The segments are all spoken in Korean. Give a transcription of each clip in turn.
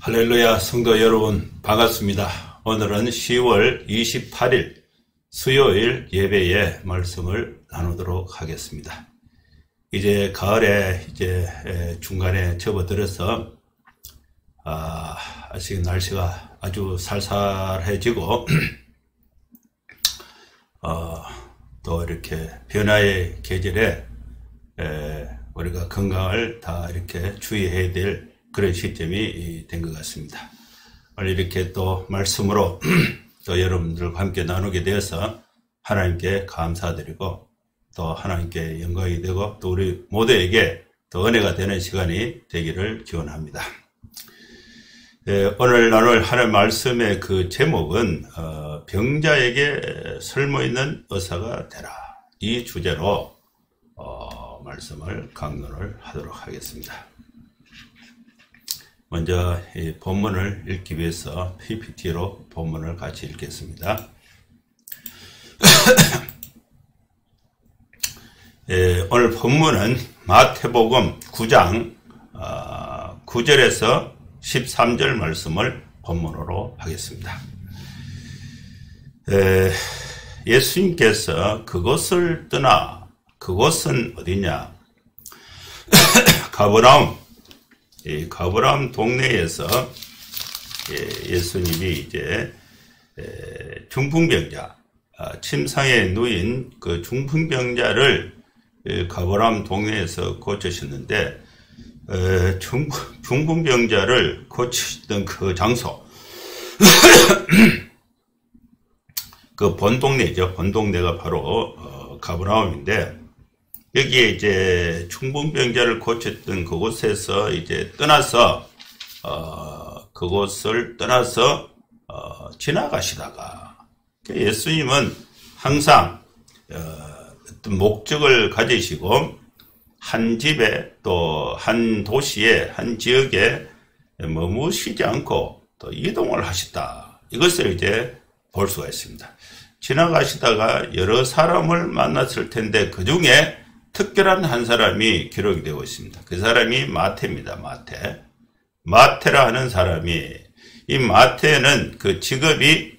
할렐루야, 성도 여러분 반갑습니다. 오늘은 10월 28일 수요일 예배의 말씀을 나누도록 하겠습니다. 이제 가을에 중간에 접어들어서 아직 날씨가 아주 살살해지고 또 이렇게 변화의 계절에 우리가 건강을 다 이렇게 주의해야 될 그런 시점이 된 것 같습니다. 오늘 이렇게 또 말씀으로 또 여러분들과 함께 나누게 되어서 하나님께 감사드리고 또 하나님께 영광이 되고 또 우리 모두에게 또 은혜가 되는 시간이 되기를 기원합니다. 오늘 나눌 하나님 말씀의 그 제목은 병자에게 설모있는 의사가 되라, 이 주제로 말씀을 강론을 하도록 하겠습니다. 먼저 이 본문을 읽기 위해서 PPT로 본문을 같이 읽겠습니다. 오늘 본문은 마태복음 9장 9절에서 13절 말씀을 본문으로 하겠습니다. 예수님께서 그곳을 떠나, 그곳은 어디냐? 가버나움 동네에서 예수님이 이제 중풍병자, 침상에 누인 그 중풍병자를 가버나움 동네에서 고치셨는데, 중풍병자를 고치시던 그 장소, 그 본동네죠. 본동네가 바로 가버나움인데, 여기에 이제 중풍병자를 고쳤던 그곳에서 이제 떠나서 그곳을 떠나서 지나가시다가, 예수님은 항상 어떤 목적을 가지시고 한 집에 또 한 도시에 한 지역에 머무시지 않고 또 이동을 하셨다, 이것을 이제 볼 수가 있습니다. 지나가시다가 여러 사람을 만났을 텐데 그 중에 특별한 한 사람이 기록이 되고 있습니다. 그 사람이 마태입니다. 마태라 하는 사람이, 이 마태는 그 직업이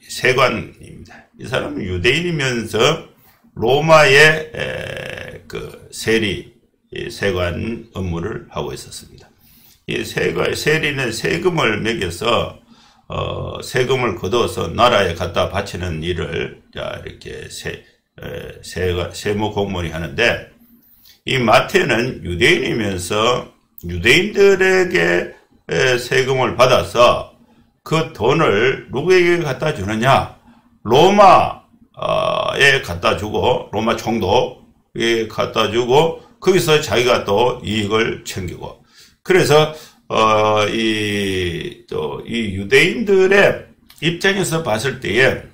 세관입니다. 이 사람은 유대인이면서 로마의 그 세관 업무를 하고 있었습니다. 이 세리는 세금을 매겨서 세금을 거둬서 나라에 갖다 바치는 일을 이렇게 세무 공무원이 하는데, 이 마태는 유대인이면서 유대인들에게 세금을 받아서 그 돈을 누구에게 갖다 주느냐? 로마에 갖다 주고, 로마 총독에 갖다 주고, 거기서 자기가 또 이익을 챙기고, 그래서 이 유대인들의 입장에서 봤을 때에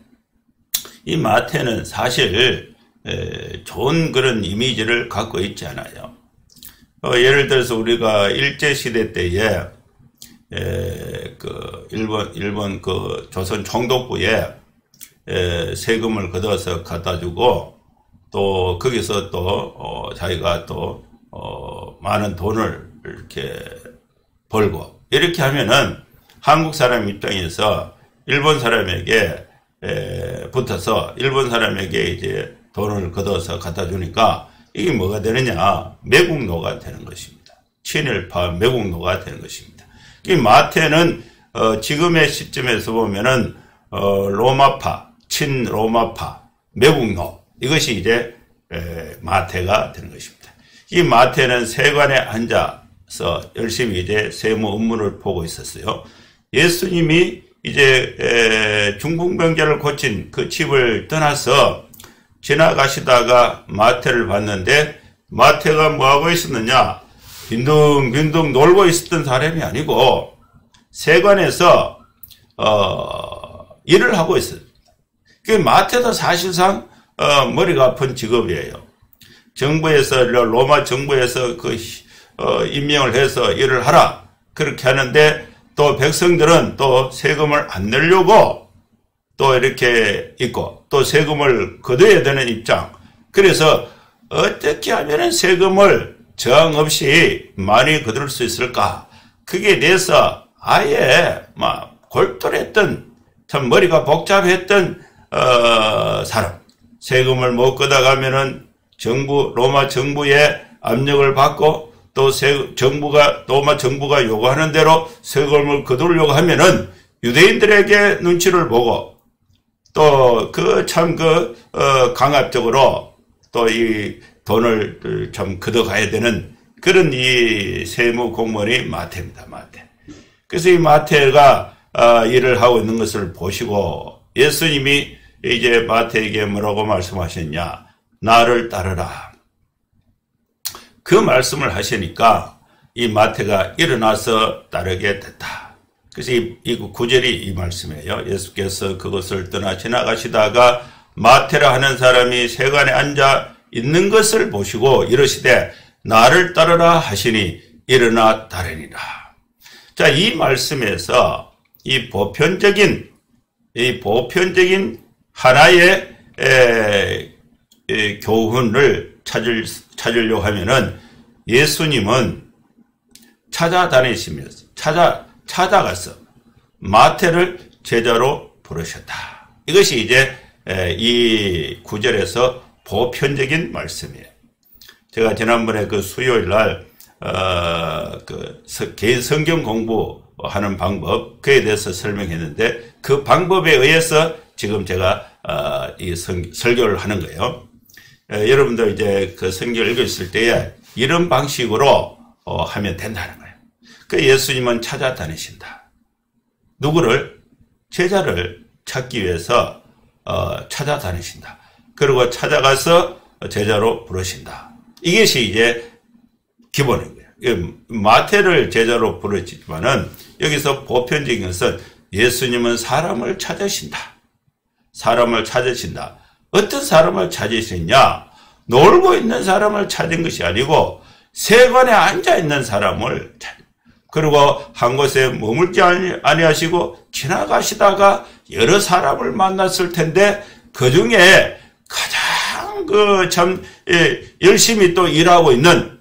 이 마태는 사실 좋은 그런 이미지를 갖고 있지 않아요. 예를 들어서 우리가 일제시대 때에 그 일본 그 조선 총독부에 세금을 걷어서 갖다 주고, 또 거기서 또 자기가 또 많은 돈을 이렇게 벌고, 이렇게 하면은 한국 사람 입장에서 일본 사람에게 붙어서 일본 사람에게 이제 돈을 걷어서 갖다 주니까 이게 뭐가 되느냐? 매국노가 되는 것입니다. 친일파 매국노가 되는 것입니다. 이 마태는 지금의 시점에서 보면은 로마파, 친로마파, 매국노, 이것이 이제 마태가 되는 것입니다. 이 마태는 세관에 앉아서 열심히 이제 세무 업무를 보고 있었어요. 예수님이 이제 중풍병자를 고친 그 집을 떠나서 지나가시다가 마태를 봤는데, 마태가 뭐하고 있었느냐? 빈둥빈둥 놀고 있었던 사람이 아니고 세관에서 일을 하고 있습니다. 그 마태도 사실상 머리가 아픈 직업이에요. 정부에서, 로마 정부에서 그 임명을 해서 일을 하라, 그렇게 하는데, 또 백성들은 또 세금을 안 내려고 또 이렇게 있고, 또 세금을 거둬야 되는 입장. 그래서 어떻게 하면 세금을 저항 없이 많이 거둘 수 있을까? 그게 대해서 아예 막 골똘했던, 참 머리가 복잡했던 사람, 세금을 못 걷어가면은 로마 정부의 압력을 받고, 또 로마 정부가 요구하는 대로 세금을 거두려고 하면은 유대인들에게 눈치를 보고, 또 강압적으로 또 이 돈을 참 걷어가야 되는 그런 이 세무 공무원이 마태입니다. 마태. 그래서 이 마태가 일을 하고 있는 것을 보시고 예수님이 이제 마태에게 뭐라고 말씀하셨냐? 나를 따르라. 그 말씀을 하시니까 이 마태가 일어나서 따르게 됐다. 그래서 이 구절이 이 말씀이에요. 예수께서 그것을 떠나 지나가시다가 마태라 하는 사람이 세관에 앉아 있는 것을 보시고 이르시되 나를 따르라 하시니 일어나 따르니라. 자, 이 말씀에서 이 보편적인 하나의 교훈을 찾으려고 하면은 예수님은 찾아다니시면서 찾아가서 마태를 제자로 부르셨다. 이것이 이제 이 구절에서 보편적인 말씀이에요. 제가 지난번에 그 수요일 날 개인 성경 공부하는 방법, 그에 대해서 설명했는데 그 방법에 의해서 지금 제가 이 설교를 하는 거예요. 여러분들 이제 그 성경을 읽으실 때에 이런 방식으로 하면 된다는 거예요. 그 예수님은 찾아다니신다. 누구를? 제자를 찾기 위해서 찾아다니신다. 그리고 찾아가서 제자로 부르신다. 이것이 이제 기본인 거예요. 마태를 제자로 부르지만은 여기서 보편적인 것은 예수님은 사람을 찾으신다. 사람을 찾으신다. 어떤 사람을 찾으시냐? 놀고 있는 사람을 찾은 것이 아니고 세관에 앉아 있는 사람을 찾은. 그리고 한 곳에 머물지 아니하시고 지나가시다가 여러 사람을 만났을 텐데 그 중에 가장 열심히 또 일하고 있는,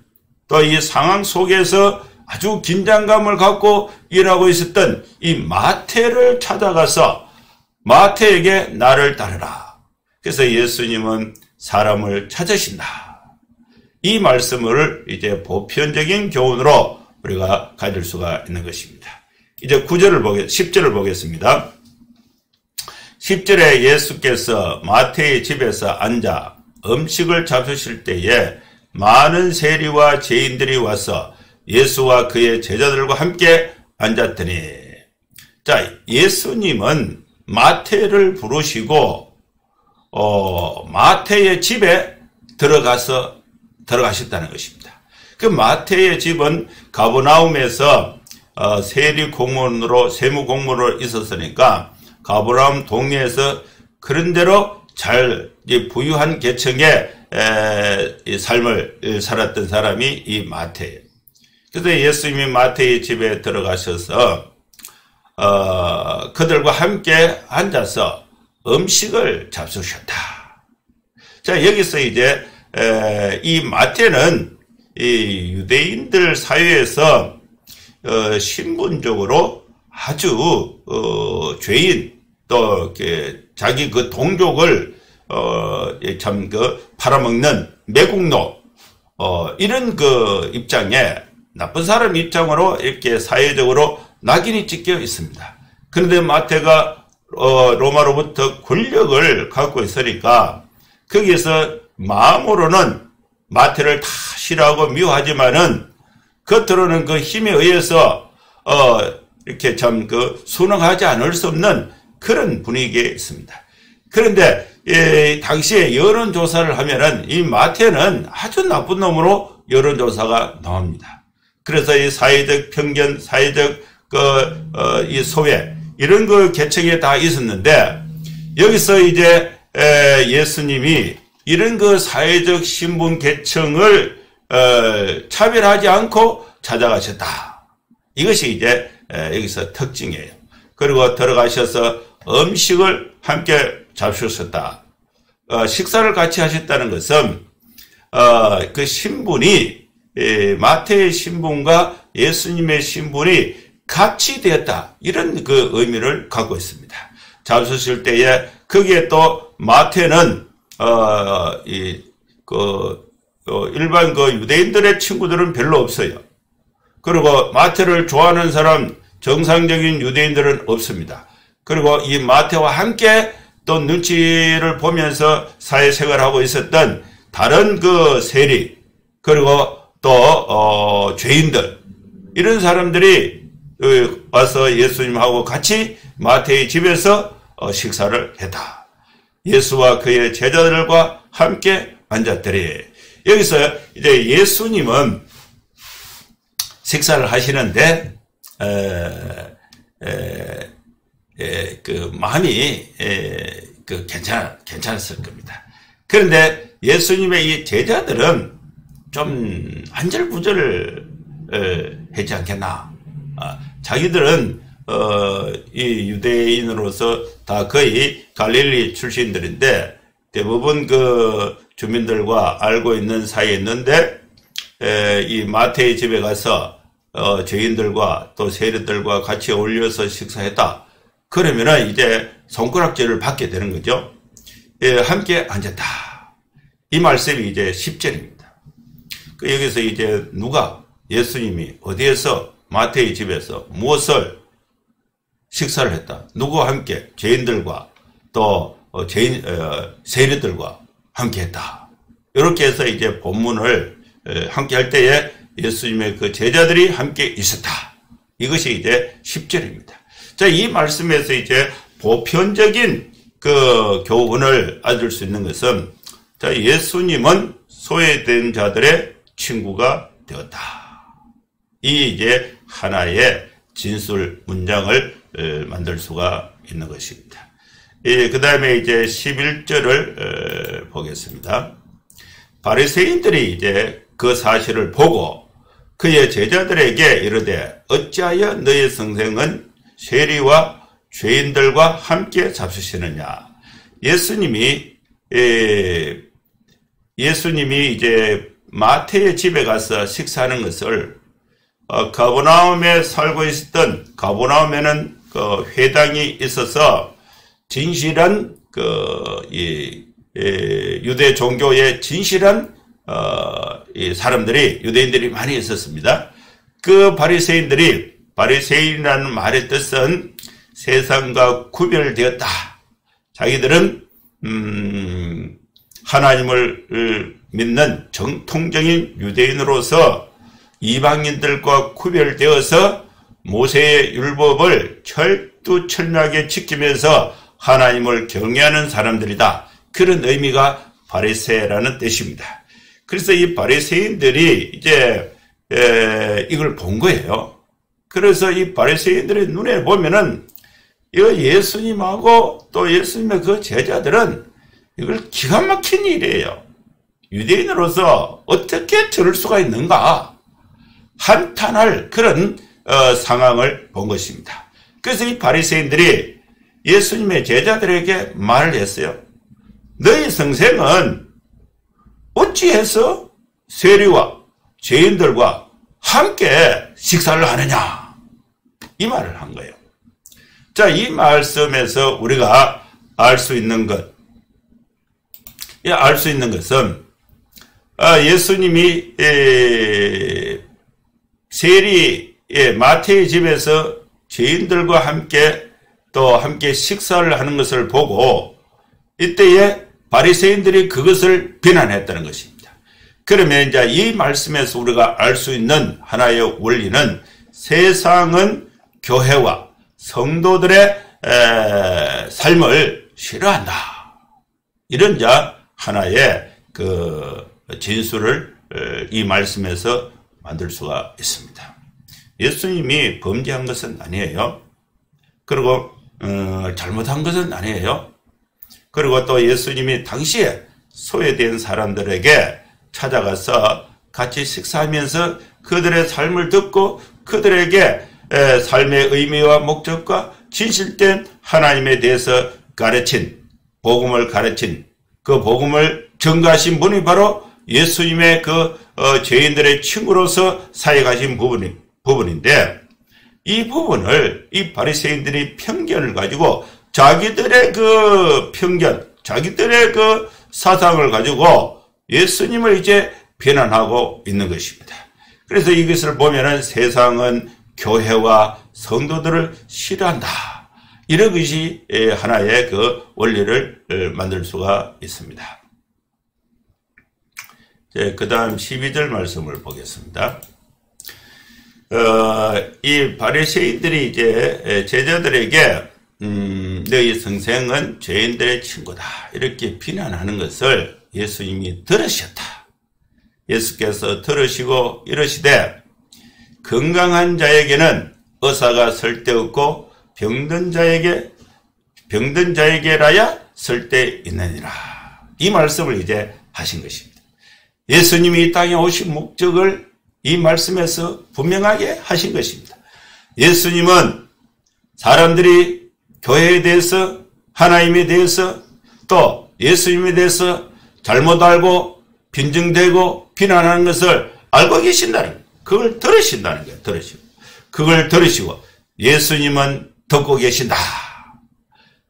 또 이 상황 속에서 아주 긴장감을 갖고 일하고 있었던 이 마태를 찾아가서 마태에게 나를 따르라. 그래서 예수님은 사람을 찾으신다. 이 말씀을 이제 보편적인 교훈으로 우리가 가질 수가 있는 것입니다. 이제 10절을 보겠습니다. 10절에 예수께서 마태의 집에서 앉아 음식을 잡수실 때에 많은 세리와 죄인들이 와서 예수와 그의 제자들과 함께 앉았더니, 자, 예수님은 마태를 부르시고 마태의 집에 들어가셨다는 것입니다. 그 마태의 집은 가버나움에서 세무 공무원으로 있었으니까 가버나움 동네에서 그런대로 잘 부유한 계층의 삶을 살았던 사람이 이 마태예요. 그래서 예수님이 마태의 집에 들어가셔서 그들과 함께 앉아서 음식을 잡수셨다. 자, 여기서 이제 이 마태는 이 유대인들 사회에서 신분적으로 아주 죄인, 또 자기 그 동족을 참 팔아먹는 매국노, 이런 그 입장에, 나쁜 사람 입장으로 이렇게 사회적으로 낙인이 찍혀 있습니다. 그런데 마태가 로마로부터 권력을 갖고 있으니까 거기에서 마음으로는 마태를 다 싫어하고 미워하지만은 겉으로는 그 힘에 의해서 이렇게 참 순응하지 않을 수 없는 그런 분위기에 있습니다. 그런데 당시에 여론조사를 하면은 이 마태는 아주 나쁜 놈으로 여론조사가 나옵니다. 그래서 이 사회적 편견, 사회적 이 소외, 이런 그 계층에 다 있었는데, 여기서 이제 예수님이 이런 그 사회적 신분 계층을 차별하지 않고 찾아가셨다. 이것이 이제 여기서 특징이에요. 그리고 들어가셔서 음식을 함께 잡수셨다. 식사를 같이 하셨다는 것은 그 신분이 마태의 신분과 예수님의 신분이 같이 되었다. 이런 그 의미를 갖고 있습니다. 잡수실 때에 거기에 또 마태는 일반 그 유대인들의 친구들은 별로 없어요. 그리고 마태를 좋아하는 사람, 정상적인 유대인들은 없습니다. 그리고 이 마태와 함께 또 눈치를 보면서 사회생활하고 있었던 다른 그 세리, 그리고 또 죄인들, 이런 사람들이 와서 예수님하고 같이 마태의 집에서 식사를 했다. 예수와 그의 제자들과 함께 앉았더니, 여기서 이제 예수님은 식사를 하시는데 그 마음이 괜찮았을 겁니다. 그런데 예수님의 이 제자들은 좀 안절부절 했지 않겠나. 자기들은 이 유대인으로서 다 거의 갈릴리 출신들인데 대부분 그 주민들과 알고 있는 사이에 있는데 이 마태의 집에 가서 죄인들과 또 세리들과 같이 어울려서 식사했다. 그러면은 이제 손가락질을 받게 되는 거죠. 함께 앉았다. 이 말씀이 이제 10절입니다. 여기서 이제 누가 예수님이 어디에서 마태의 집에서 무엇을 식사를 했다. 누구와 함께? 죄인들과 또 세리들과 함께 했다. 이렇게 해서 이제 본문을 함께 할 때에 예수님의 그 제자들이 함께 있었다. 이것이 이제 10절입니다. 자, 이 말씀에서 이제 보편적인 그 교훈을 얻을 수 있는 것은, 자, 예수님은 소외된 자들의 친구가 되었다. 이 이제 하나의 진술 문장을 만들 수가 있는 것입니다. 그 다음에 이제 11절을 보겠습니다. 바리새인들이 이제 그 사실을 보고 그의 제자들에게 이르되 어찌하여 너의 선생은 세리와 죄인들과 함께 잡수시느냐. 예수님이 이제 마태의 집에 가서 식사하는 것을 가버나움에 살고 있었던, 가버나움에는 그 회당이 있어서 진실한 유대 종교의 진실한 이 사람들이, 유대인들이 많이 있었습니다. 그 바리새인이라는 말의 뜻은 세상과 구별되었다. 자기들은 하나님을 믿는 정통적인 유대인으로서 이방인들과 구별되어서 모세의 율법을 철두철미하게 지키면서 하나님을 경외하는 사람들이다. 그런 의미가 바리새라는 뜻입니다. 그래서 이 바리새인들이 이제 이걸 본 거예요. 그래서 이 바리새인들의 눈에 보면은 이거 예수님하고 또 예수님의 그 제자들은 이걸 기가 막힌 일이에요. 유대인으로서 어떻게 저럴 수가 있는가 한탄할 그런 상황을 본 것입니다. 그래서 이 바리새인들이 예수님의 제자들에게 말을 했어요. 너희 선생은 어찌해서 세리와 죄인들과 함께 식사를 하느냐, 이 말을 한 거예요. 자, 이 말씀에서 우리가 알 수 있는 것은 예수님이 마태의 집에서 죄인들과 함께 또 함께 식사를 하는 것을 보고 이때에 바리새인들이 그것을 비난했다는 것입니다. 그러면 이제 이 말씀에서 우리가 알 수 있는 하나의 원리는 세상은 교회와 성도들의 삶을 싫어한다. 이런 하나의 그 진술을 이 말씀에서 만들 수가 있습니다. 예수님이 범죄한 것은 아니에요. 그리고 잘못한 것은 아니에요. 그리고 또 예수님이 당시에 소외된 사람들에게 찾아가서 같이 식사하면서 그들의 삶을 듣고 그들에게 삶의 의미와 목적과 진실된 하나님에 대해서 가르친, 복음을 가르친, 그 복음을 전가하신 분이 바로 예수님의 죄인들의 친구로서 사역하신 부분인데, 이 부분을 이 바리새인들이 편견을 가지고 자기들의 편견, 자기들의 사상을 가지고 예수님을 이제 비난하고 있는 것입니다. 그래서 이것을 보면은 세상은 교회와 성도들을 싫어한다, 이런 것이 하나의 원리를 만들 수가 있습니다. 그 다음 12절 말씀을 보겠습니다. 이 바리새인들이 이제 제자들에게 너희 선생은 죄인들의 친구다, 이렇게 비난하는 것을 예수님이 들으셨다. 예수께서 들으시고 이러시되, 건강한 자에게는 의사가 쓸데없고 병든 자에게라야 쓸데있느니라, 이 말씀을 이제 하신 것입니다. 예수님이 이 땅에 오신 목적을 이 말씀에서 분명하게 하신 것입니다. 예수님은 사람들이 교회에 대해서, 하나님에 대해서, 또 예수님에 대해서 잘못 알고 빈정대고 비난하는 것을 알고 계신다는 거예요. 그걸 들으신다는 거예요. 그걸 들으시고 예수님은 듣고 계신다.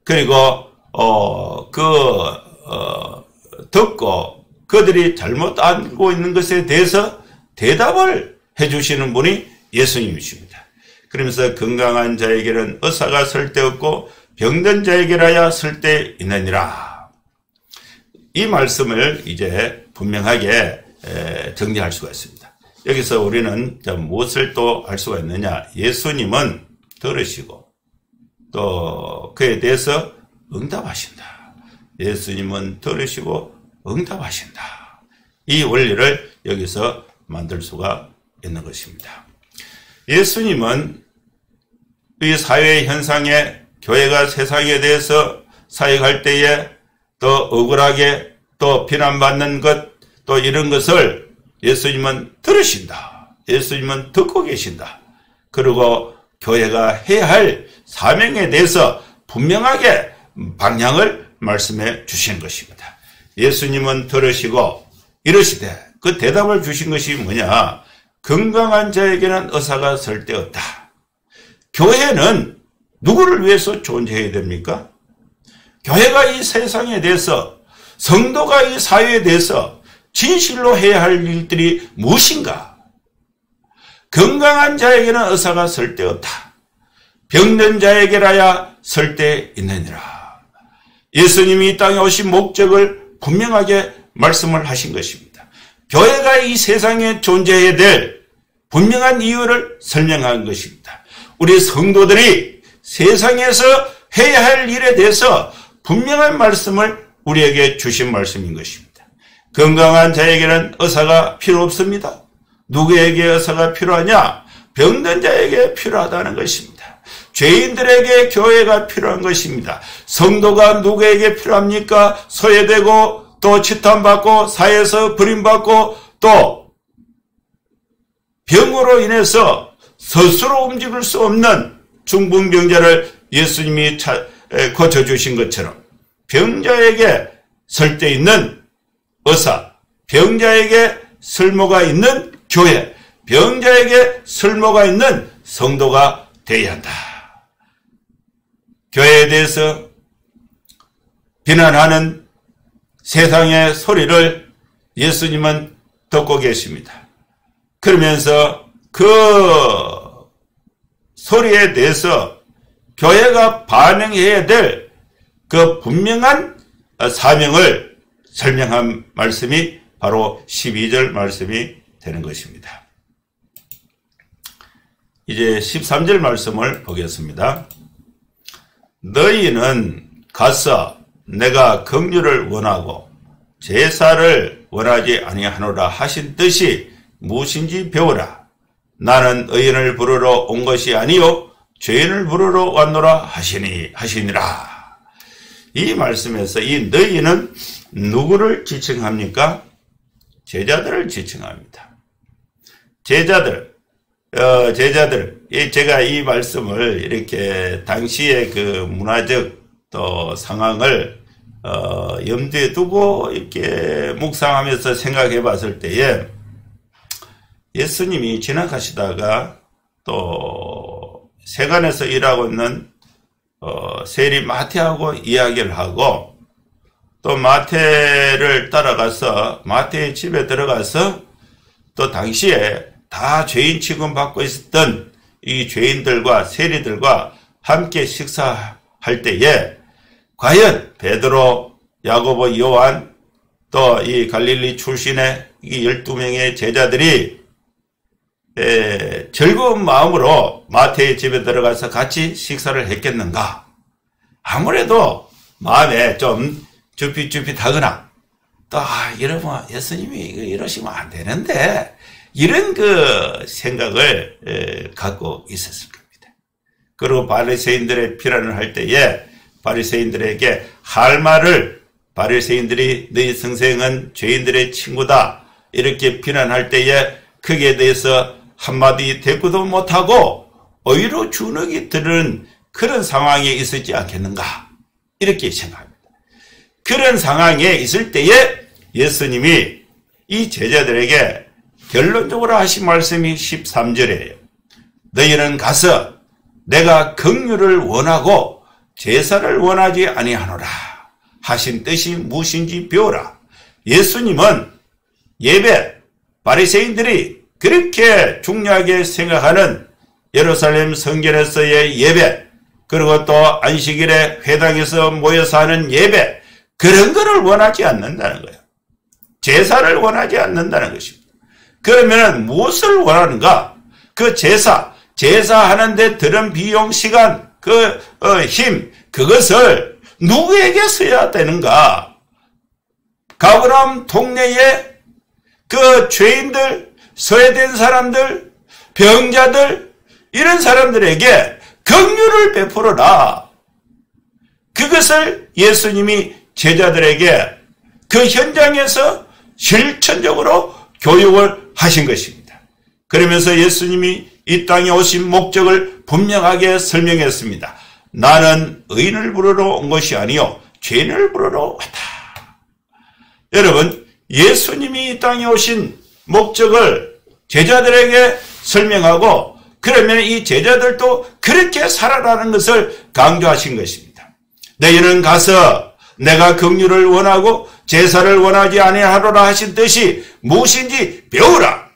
그리고 듣고 그들이 잘못 알고 있는 것에 대해서 대답을 해주시는 분이 예수님이십니다. 그러면서 건강한 자에게는 의사가 쓸데없고 병든 자에게라야 쓸데있느니라, 이 말씀을 이제 분명하게 정리할 수가 있습니다. 여기서 우리는 무엇을 또 알 수가 있느냐, 예수님은 들으시고 또 그에 대해서 응답하신다. 예수님은 들으시고 응답하신다. 이 원리를 여기서 만들 수가 있는 것입니다. 예수님은 이 사회 현상에, 교회가 세상에 대해서 사역할 때에 또 억울하게 또 비난받는 것, 또 이런 것을 예수님은 들으신다. 예수님은 듣고 계신다. 그리고 교회가 해야 할 사명에 대해서 분명하게 방향을 말씀해 주신 것입니다. 예수님은 들으시고 이러시되, 그 대답을 주신 것이 뭐냐, 건강한 자에게는 의사가 쓸데없다. 교회는 누구를 위해서 존재해야 됩니까? 교회가 이 세상에 대해서, 성도가 이 사회에 대해서 진실로 해야 할 일들이 무엇인가? 건강한 자에게는 의사가 쓸데없다. 병든 자에게라야 쓸데있느니라. 예수님이 이 땅에 오신 목적을 분명하게 말씀을 하신 것입니다. 교회가 이 세상에 존재해야 될 분명한 이유를 설명한 것입니다. 우리 성도들이 세상에서 해야 할 일에 대해서 분명한 말씀을 우리에게 주신 말씀인 것입니다. 건강한 자에게는 의사가 필요 없습니다. 누구에게 의사가 필요하냐? 병든 자에게 필요하다는 것입니다. 죄인들에게 교회가 필요한 것입니다. 성도가 누구에게 필요합니까? 소외되고 또 치탄받고 사회에서 버림받고 또 병으로 인해서 스스로 움직일 수 없는 중풍병자를 예수님이 고쳐주신 것처럼 병자에게 쓸데있는 의사, 병자에게 쓸모가 있는 교회, 병자에게 쓸모가 있는 성도가 되어야 한다. 교회에 대해서 비난하는 세상의 소리를 예수님은 듣고 계십니다. 그러면서 그 소리에 대해서 교회가 반응해야 될 그 분명한 사명을 설명한 말씀이 바로 12절 말씀이 되는 것입니다. 이제 13절 말씀을 보겠습니다. 너희는 가서 내가 긍휼을 원하고 제사를 원하지 아니하노라 하신 뜻이 무엇인지 배우라. 나는 의인을 부르러 온 것이 아니요 죄인을 부르러 왔노라 하시니라. 이 말씀에서 이 너희는 누구를 지칭합니까? 제자들을 지칭합니다. 제자들, 제가 이 말씀을 이렇게 당시의 그 문화적 또 상황을 염두에 두고 이렇게 묵상하면서 생각해 봤을 때에 예수님이 지나가시다가 또 세간에서 일하고 있는 세리 마태하고 이야기를 하고 또 마태를 따라가서 마태의 집에 들어가서 또 당시에 다 죄인 취급받고 있었던 이 죄인들과 세리들과 함께 식사할 때에 과연 베드로, 야고보, 요한 또 이 갈릴리 출신의 이 12명의 제자들이 즐거운 마음으로 마태의 집에 들어가서 같이 식사를 했겠는가? 아무래도 마음에 좀 쭈삣쭈삣하거나 또 이러면 예수님이 이러시면 안 되는데 이런 그 생각을 갖고 있었을 겁니다. 그리고 바리새인들의 비난을 할 때에 바리새인들에게 할 말을 바리새인들이 너희 선생은 죄인들의 친구다 이렇게 비난할 때에 거기에 대해서 한마디 대꾸도 못하고 오히려 주눅이 드는 그런 상황에 있었지 않겠는가 이렇게 생각합니다. 그런 상황에 있을 때에 예수님이 이 제자들에게 결론적으로 하신 말씀이 13절이에요. 너희는 가서 내가 긍휼을 원하고 제사를 원하지 아니하노라 하신 뜻이 무엇인지 배우라. 예수님은 예배, 바리새인들이 그렇게 중요하게 생각하는 예루살렘 성전에서의 예배, 그리고 또 안식일에 회당에서 모여서 하는 예배, 그런 거를 원하지 않는다는 거예요. 제사를 원하지 않는다는 것입니다. 그러면 무엇을 원하는가? 그 제사하는데 들은 비용, 시간, 힘, 그것을 누구에게 써야 되는가? 가버나움 동네에 그 죄인들, 소외된 사람들, 병자들, 이런 사람들에게 긍휼을 베풀어라. 그것을 예수님이 제자들에게 그 현장에서 실천적으로 교육을 하신 것입니다. 그러면서 예수님이 이 땅에 오신 목적을 분명하게 설명했습니다. 나는 의인을 부르러 온 것이 아니요 죄인을 부르러 왔다. 여러분, 예수님이 이 땅에 오신 목적을 제자들에게 설명하고 그러면 이 제자들도 그렇게 살아라는 것을 강조하신 것입니다. 너희는 가서 내가 긍휼을 원하고 제사를 원하지 아니하노라 하신 뜻이 무엇인지 배우라.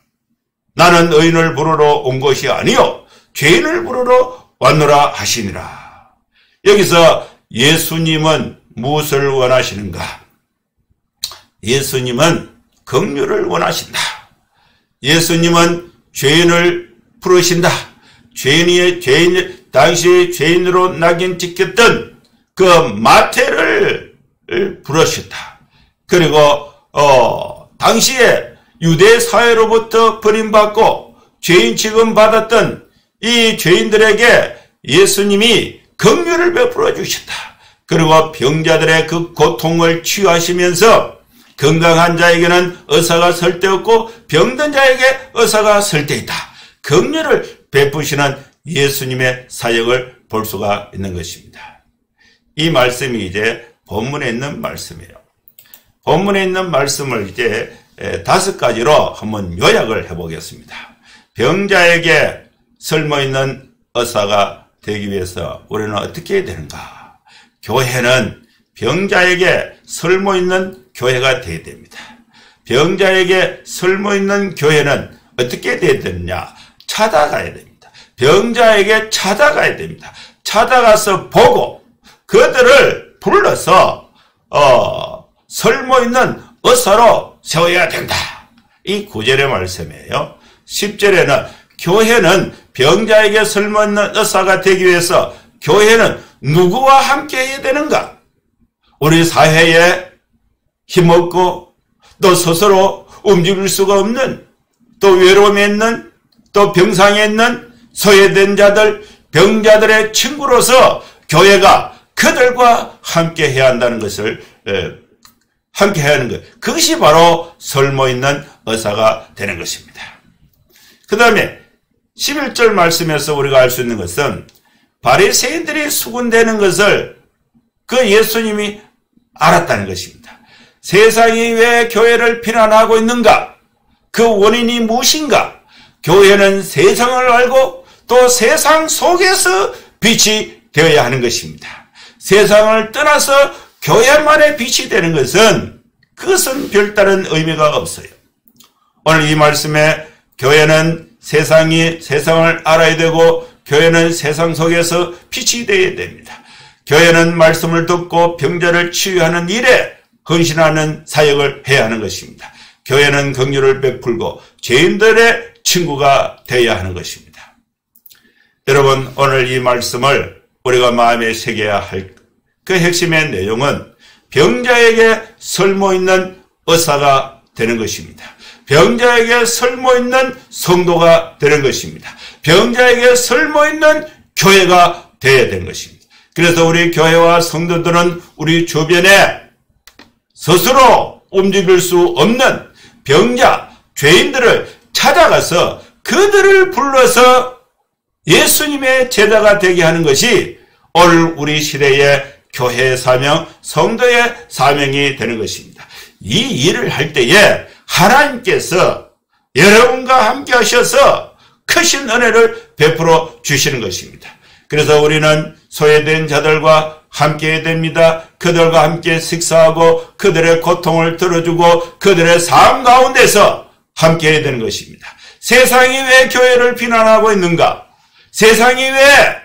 나는 의인을 부르러 온 것이 아니요 죄인을 부르러 왔노라 하시니라. 여기서 예수님은 무엇을 원하시는가? 예수님은 긍휼을 원하신다. 예수님은 죄인을 부르신다. 당시 죄인으로 낙인 찍혔던 그 마태를 부르셨다. 그리고 당시에 유대 사회로부터 버림받고 죄인 취급받았던 이 죄인들에게 예수님이 긍휼을 베풀어 주셨다. 그리고 병자들의 그 고통을 치유하시면서 건강한 자에게는 의사가 설 데 없고 병든 자에게 의사가 설 데 있다. 긍휼을 베푸시는 예수님의 사역을 볼 수가 있는 것입니다. 이 말씀이 이제 본문에 있는 말씀이에요. 본문에 있는 말씀을 이제 5가지로 한번 요약을 해보겠습니다. 병자에게 설모있는 의사가 되기 위해서 우리는 어떻게 해야 되는가? 교회는 병자에게 설모있는 교회가 되어야 됩니다. 병자에게 설모있는 교회는 어떻게 되어야 되느냐? 찾아가야 됩니다. 병자에게 찾아가야 됩니다. 찾아가서 보고 그들을 불러서 설모있는 의사로 세워야 된다. 이 9절의 말씀이에요. 10절에는 교회는 병자에게 설모있는 의사가 되기 위해서 교회는 누구와 함께 해야 되는가? 우리 사회에 힘없고 또 스스로 움직일 수가 없는 또 외로움에 있는 또 병상에 있는 소외된 자들, 병자들의 친구로서 교회가 그들과 함께 해야 한다는 것을 함께 해야 하는 것. 그것이 바로 설모있는 의사가 되는 것입니다. 그 다음에 11절 말씀에서 우리가 알 수 있는 것은 바리새인들이 수군대는 것을 그 예수님이 알았다는 것입니다. 세상이 왜 교회를 비난하고 있는가? 그 원인이 무엇인가? 교회는 세상을 알고 또 세상 속에서 빛이 되어야 하는 것입니다. 세상을 떠나서 교회만의 빛이 되는 것은 그것은 별다른 의미가 없어요. 오늘 이 말씀에 교회는 세상을 알아야 되고 교회는 세상 속에서 빛이 되어야 됩니다. 교회는 말씀을 듣고 병자를 치유하는 일에 헌신하는 사역을 해야 하는 것입니다. 교회는 긍휼을 베풀고 죄인들의 친구가 되어야 하는 것입니다. 여러분, 오늘 이 말씀을 우리가 마음에 새겨야 할 그 핵심의 내용은 병자에게 설모있는 의사가 되는 것입니다. 병자에게 설모있는 성도가 되는 것입니다. 병자에게 설모있는 교회가 되어야 되는 것입니다. 그래서 우리 교회와 성도들은 우리 주변에 스스로 움직일 수 없는 병자, 죄인들을 찾아가서 그들을 불러서 예수님의 제자가 되게 하는 것이 오늘 우리 시대의 교회의 사명, 성도의 사명이 되는 것입니다. 이 일을 할 때에 하나님께서 여러분과 함께 하셔서 크신 은혜를 베풀어 주시는 것입니다. 그래서 우리는 소외된 자들과 함께 해야 됩니다. 그들과 함께 식사하고 그들의 고통을 들어주고 그들의 삶 가운데서 함께 해야 되는 것입니다. 세상이 왜 교회를 비난하고 있는가? 세상이 왜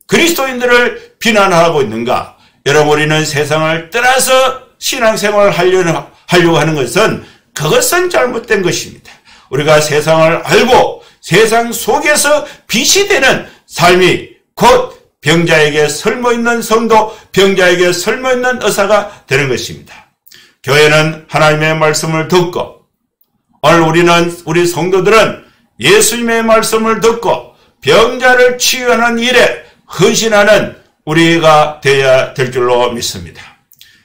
그리스도인들을 비난하고 있는가? 여러분, 우리는 세상을 떠나서 신앙생활을 하려고 하는 것은 그것은 잘못된 것입니다. 우리가 세상을 알고 세상 속에서 빛이 되는 삶이 곧 병자에게 설모있는 성도, 병자에게 설모있는 의사가 되는 것입니다. 교회는 하나님의 말씀을 듣고 오늘 우리 성도들은 예수님의 말씀을 듣고 병자를 치유하는 일에 헌신하는 우리가 되어야 될 줄로 믿습니다.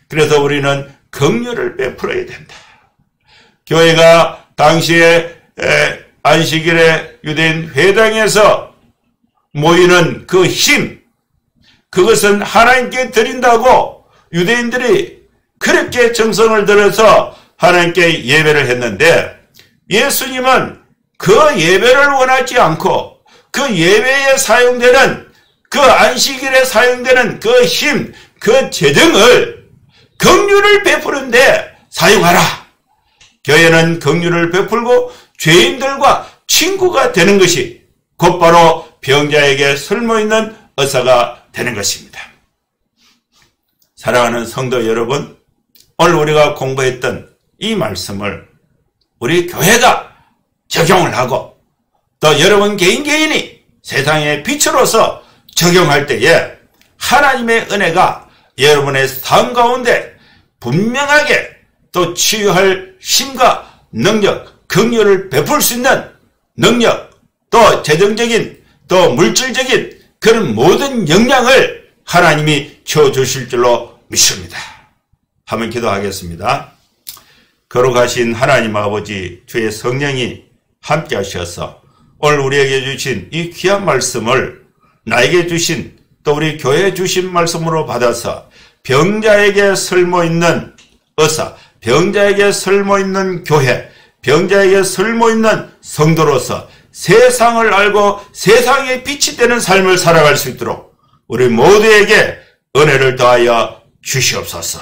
그래서 우리는 긍휼을 베풀어야 된다. 교회가 당시에 안식일에 유대인 회당에서 모이는 그 힘, 그것은 하나님께 드린다고 유대인들이 그렇게 정성을 들여서 하나님께 예배를 했는데 예수님은 그 예배를 원하지 않고 그 예배에 사용되는 그 안식일에 사용되는 그 힘, 그 재정을 긍휼을 베푸는데 사용하라. 교회는 긍휼을 베풀고 죄인들과 친구가 되는 것이 곧바로 병자에게 설모있는 의사가 되는 것입니다. 사랑하는 성도 여러분, 오늘 우리가 공부했던 이 말씀을 우리 교회가 적용을 하고 또 여러분 개인이 세상의 빛으로서 적용할 때에 하나님의 은혜가 여러분의 삶 가운데 분명하게 또 치유할 힘과 능력, 긍휼을 베풀 수 있는 능력, 또 재정적인 또 물질적인 그런 모든 역량을 하나님이 채워주실 줄로 믿습니다. 한번 기도하겠습니다. 거룩하신 하나님 아버지, 주의 성령이 함께 하셔서 오늘 우리에게 주신 이 귀한 말씀을 나에게 주신 또 우리 교회에 주신 말씀으로 받아서 병자에게 설모있는 의사, 병자에게 설모있는 교회, 병자에게 설모있는 성도로서 세상을 알고 세상에 빛이 되는 삶을 살아갈 수 있도록 우리 모두에게 은혜를 더하여 주시옵소서.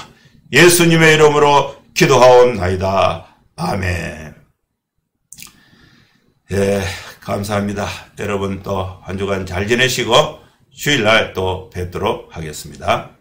예수님의 이름으로 기도하옵나이다. 아멘. 예, 감사합니다. 여러분 또 한 주간 잘 지내시고 주일날 또 뵙도록 하겠습니다.